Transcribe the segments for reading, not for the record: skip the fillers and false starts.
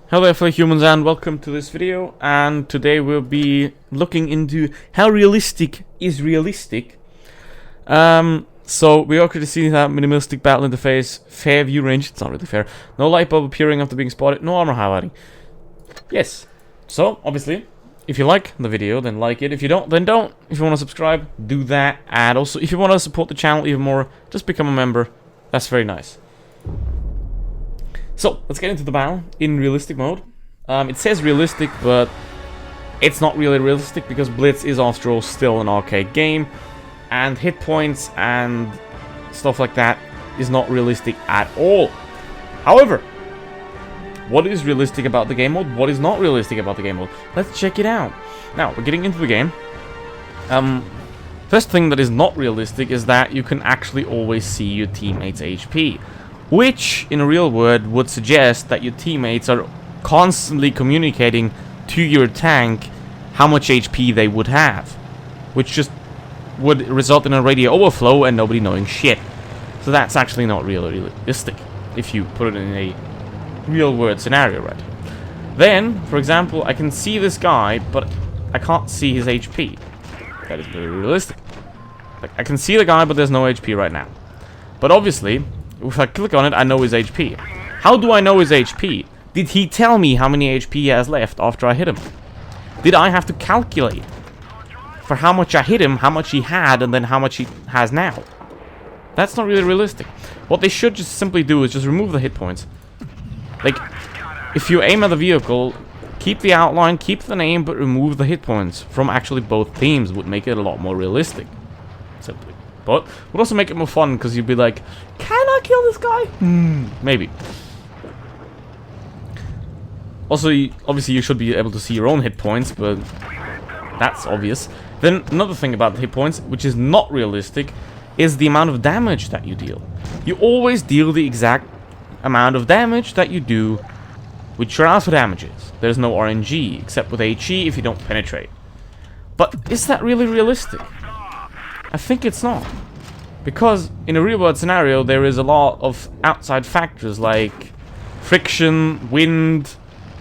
Hello there fellow humans and welcome to this video, and today we'll be looking into how realistic is realistic. So we are going to see that minimalistic battle interface, fair view range, it's not really fair, no light bulb appearing after being spotted, no armor highlighting. Yes, so obviously, if you like the video then like it, if you don't then don't. If you want to subscribe, do that, and also if you want to support the channel even more, just become a member, that's very nice. So, let's get into the battle in realistic mode. It says realistic, but it's not really realistic because Blitz is, after all, still an arcade game, and hit points and stuff like that is not realistic at all. However, what is realistic about the game mode? What is not realistic about the game mode? Let's check it out. Now, we're getting into the game. First thing that is not realistic is that you can actually always see your teammates' HP. Which, in a real world, would suggest that your teammates are constantly communicating to your tank how much HP they would have. Which just would result in a radio overflow and nobody knowing shit. So that's actually not really realistic, if you put it in a real world scenario, right? Then, for example, I can see this guy, but I can't see his HP. That is very realistic. Like, I can see the guy, but there's no HP right now. But obviously, if I click on it, I know his HP. How do I know his HP? Did he tell me how many HP he has left after I hit him? Did I have to calculate for how much I hit him, how much he had, and then how much he has now? That's not really realistic. What they should just simply do is just remove the hit points. Like, if you aim at the vehicle, keep the outline, keep the name, but remove the hit points from actually both teams would make it a lot more realistic. Simply. But would also make it more fun, because you'd be like, can I kill this guy? Maybe. Also, obviously you should be able to see your own hit points, but that's obvious. Then another thing about the hit points, which is not realistic, is the amount of damage that you deal. You always deal the exact amount of damage that you do with your alpha damages. There's no RNG, except with HE if you don't penetrate. But is that really realistic? I think it's not. Because in a real world scenario, there is a lot of outside factors like friction, wind,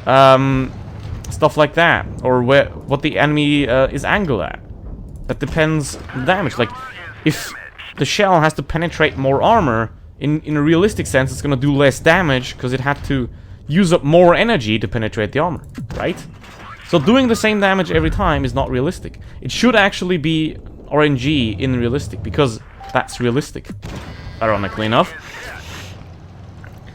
stuff like that. Or what the enemy is angled at. That depends on the damage. Like, if the shell has to penetrate more armor, in a realistic sense, it's gonna do less damage because it had to use up more energy to penetrate the armor, right? So doing the same damage every time is not realistic. It should actually be RNG in realistic, because that's realistic, ironically enough.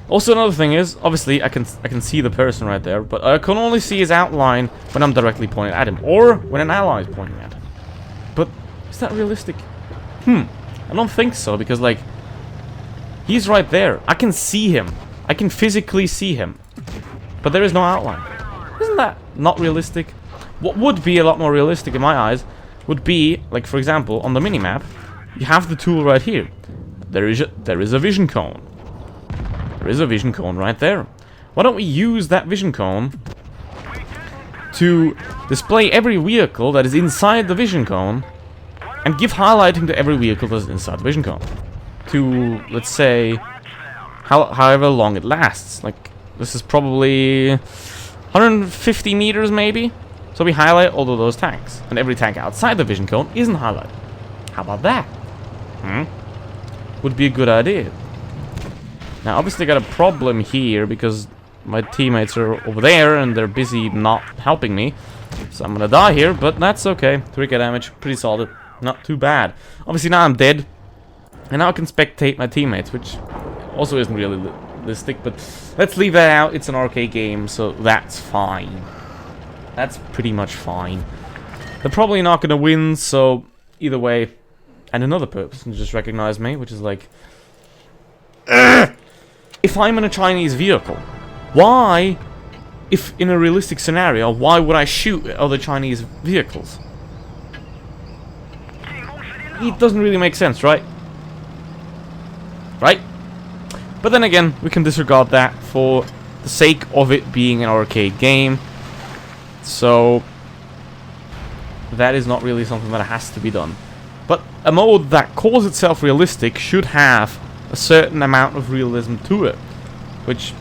Also, another thing is, obviously I can see the person right there, but I can only see his outline when I'm directly pointing at him, or when an ally is pointing at him. But is that realistic? I don't think so, because like, he's right there. I can see him. I can physically see him, but there is no outline. Isn't that not realistic? What would be a lot more realistic in my eyes would be, like, for example, on the minimap, you have the tool right here. There is a vision cone. There is a vision cone right there. Why don't we use that vision cone to display every vehicle that is inside the vision cone and give highlighting to every vehicle that is inside the vision cone? To, let's say, however long it lasts. Like, this is probably 150 meters maybe. So we highlight all of those tanks, and every tank outside the vision cone isn't highlighted. How about that? Would be a good idea. Now, obviously, I got a problem here because my teammates are over there and they're busy not helping me. So I'm gonna die here, but that's okay. 3k damage, pretty solid, not too bad. Obviously, now I'm dead, and now I can spectate my teammates, which also isn't really realistic. But let's leave that out. It's an arcade game, so that's fine. That's pretty much fine. They're probably not gonna win, so either way. And another person just recognized me, which is like, if I'm in a Chinese vehicle, why, if in a realistic scenario, why would I shoot at other Chinese vehicles? It doesn't really make sense, right? Right? But then again, we can disregard that for the sake of it being an arcade game. So that is not really something that has to be done. But a mode that calls itself realistic should have a certain amount of realism to it, which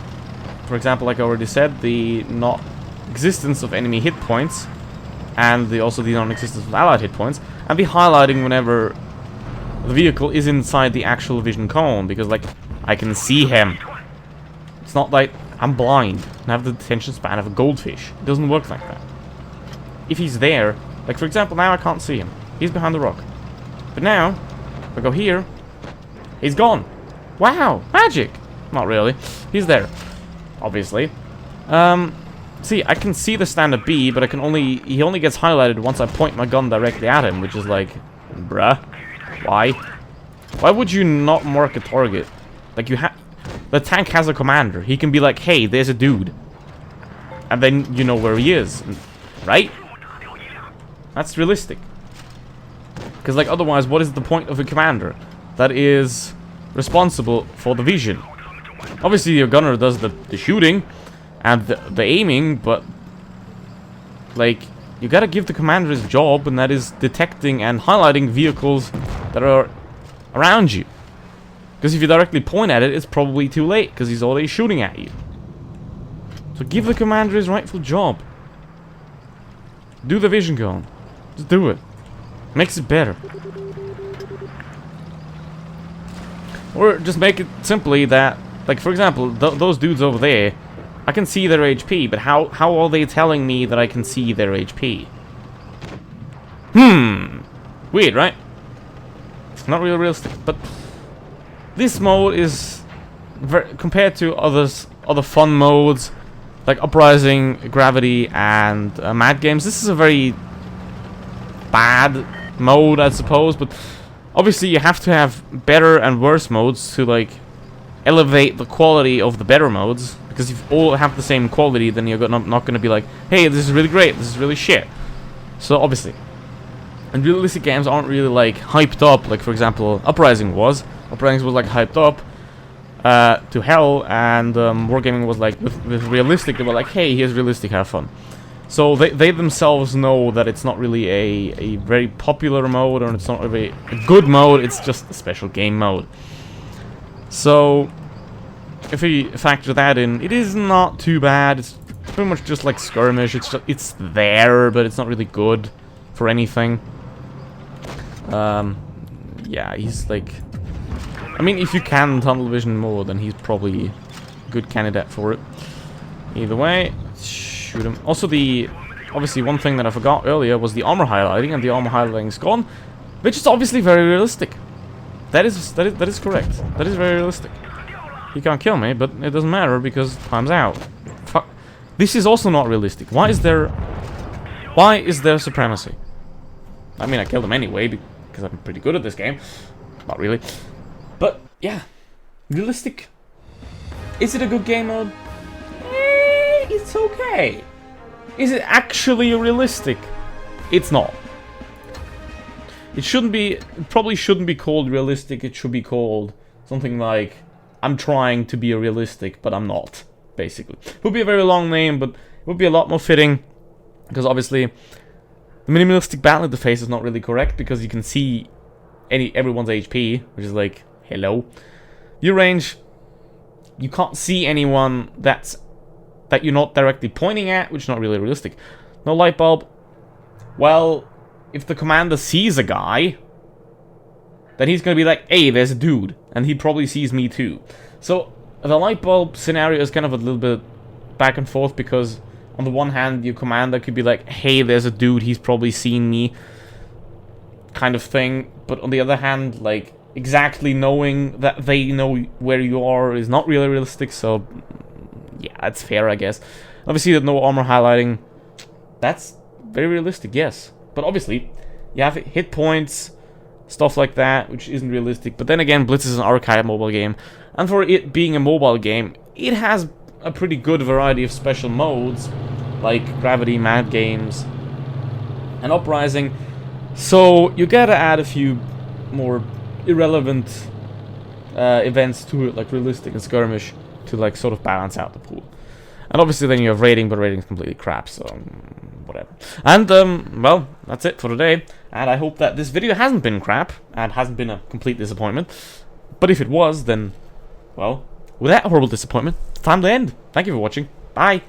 for example, like I already said, the not existence of enemy hit points, and also the non-existence of allied hit points, and the highlighting whenever the vehicle is inside the actual vision cone, because like I can see him. It's not like I'm blind and have the attention span of a goldfish. It doesn't work like that. If he's there, like for example, now I can't see him. He's behind the rock. But now, if I go here, he's gone. Wow, magic! Not really. He's there, obviously. See, I can see the standard B, but he only gets highlighted once I point my gun directly at him, which is like, bruh, why? Why would you not mark a target? Like the tank has a commander. He can be like, hey, there's a dude. And then you know where he is, right? That's realistic. Because like otherwise, what is the point of a commander that is responsible for the vision? Obviously your gunner does the shooting and the aiming, but like you gotta give the commander his job, and that is detecting and highlighting vehicles that are around you. Because if you directly point at it, it's probably too late, because he's already shooting at you. So give the commander his rightful job. Do the vision cone. Just do it. Makes it better. Or just make it simply that, like for example, those dudes over there, I can see their HP, but how are they telling me that I can see their HP? Weird, right? Not really realistic, but this mode is compared to other fun modes like Uprising, Gravity, and Mad Games. This is a very bad mode, I suppose, but obviously you have to have better and worse modes to like elevate the quality of the better modes, because if you all have the same quality, then you're not going to be like, hey, this is really great, this is really shit. So obviously, and realistic games aren't really like hyped up, like for example Uprising was like hyped up to hell, and Wargaming was like with realistic, they were like, hey, here's realistic, have fun. So they themselves know that it's not really a very popular mode, or it's not really a good mode, it's just a special game mode. So if we factor that in, it is not too bad. It's pretty much just like skirmish. It's there, but it's not really good for anything. Yeah, he's like, I mean, if you can tunnel vision more, then he's probably a good candidate for it. Either way, let's shoot him. Also, obviously one thing that I forgot earlier was the armor highlighting, and the armor highlighting is gone, which is obviously very realistic. That is correct. That is very realistic. He can't kill me, but it doesn't matter because time's out. Fuck. This is also not realistic. Why is there supremacy? I mean, I killed him anyway because I'm pretty good at this game. Not really. But yeah, realistic. Is it a good game mode? It's okay. Is it actually realistic? It's not. It probably shouldn't be called realistic. It should be called something like, I'm trying to be realistic, but I'm not, basically. It would be a very long name, but it would be a lot more fitting, because obviously the minimalistic battle interface is not really correct, because you can see everyone's HP, which is like, hello. View range, you can't see anyone that you're not directly pointing at, which is not really realistic. No light bulb. Well, if the commander sees a guy, then he's gonna be like, hey, there's a dude, and he probably sees me too. So the light bulb scenario is kind of a little bit back and forth, because on the one hand your commander could be like, hey, there's a dude, he's probably seen me, kind of thing, but on the other hand, like, exactly knowing that they know where you are is not really realistic. So yeah, that's fair, I guess. Obviously the no armor highlighting, that's very realistic, yes. But obviously, you have hit points, stuff like that, which isn't realistic. But then again, Blitz is an arcade mobile game, and for it being a mobile game, it has a pretty good variety of special modes, like Gravity, Mad Games, and Uprising. So you gotta add a few more irrelevant events to it, like Realistic and Skirmish, to like sort of balance out the pool. And obviously then you have Rating, but Rating's completely crap, so whatever. And, well, that's it for today. And I hope that this video hasn't been crap, and hasn't been a complete disappointment. But if it was, then, well, with that horrible disappointment, it's time to end. Thank you for watching. Bye.